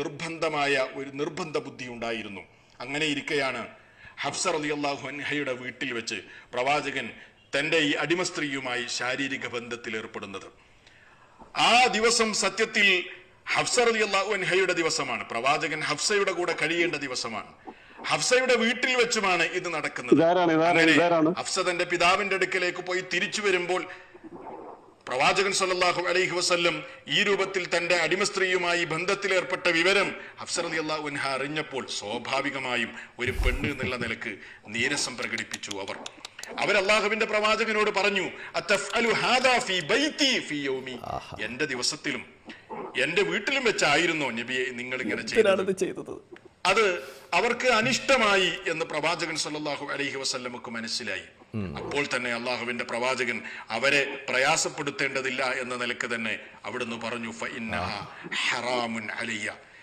നിർബന്ധമായ ഒരു നിർബന്ധ ബുദ്ധി ഉണ്ടായിരുന്നു. അങ്ങനെ ഇരിക്കെയാണ് ഹഫ്സ റളിയല്ലാഹു അൻഹയുടെ വീട്ടിൽ വെച്ച് പ്രവാചകൻ തന്റെ ഈ അടിമ സ്ത്രീയുമായി ശാരീരിക ബന്ധത്തിൽ ഏർപ്പെടുന്നത്. ആ ദിവസം സത്യത്തിൽ ഹഫ്സ റളിയല്ലാഹു അൻഹയുടെ ദിവസമാണ്. പ്രവാചകൻ ഹഫ്സയുടെ കൂടെ കഴിയേണ്ട ദിവസമാണ്. ഹഫ്സയുടെ വീട്ടിൽ വെച്ചുമാണ് ഇത് നടക്കുന്നത്. ഹഫ്സ തന്റെ പിതാവിന്റെ അടുക്കലേക്ക് പോയി തിരിച്ചു വരുമ്പോൾ പ്രവാചകൻ സല്ലല്ലാഹു അലൈഹി വസല്ലം ഈ രൂപത്തിൽ തന്റെ അടിമ സ്ത്രീയുമായി ബന്ധത്തിലേർപ്പെട്ട വിവരം ഹഫ്സ റളിയല്ലാഹു അൻഹ അറിഞ്ഞപ്പോൾ സ്വാഭാവികമായും ഒരു പെണ്ണ് എന്നുള്ള നിലക്ക് നീരസം പ്രകടിപ്പിച്ചു. അവർ അല്ലാഹുവിന്റെ പ്രവാചകനോട് പറഞ്ഞു, അത്തഫ്അലു ഹാദാ ഫീ ബൈതി ഫീ യൗമി, എന്റെ ദിവസത്തിലും എന്റെ വീട്ടിലും വെച്ചായിരുന്നോ നബിയെ നിങ്ങൾ ഇങ്ങനെ ചെയ്തത്? അത് അവർക്ക് അനിഷ്ടമായി എന്ന് പ്രവാചകൻ സല്ലല്ലാഹു അലൈഹി വസല്ലമക്ക് മനസ്സിലായി. അപ്പോൾ തന്നെ അള്ളാഹുവിന്റെ പ്രവാചകൻ അവരെ പ്രയാസപ്പെടുത്തേണ്ടതില്ല എന്ന നിലക്ക് തന്നെ അവിടുന്ന് പറഞ്ഞു, ഫഇന്നഹാ ഹറാമുൻ അലയ്യ,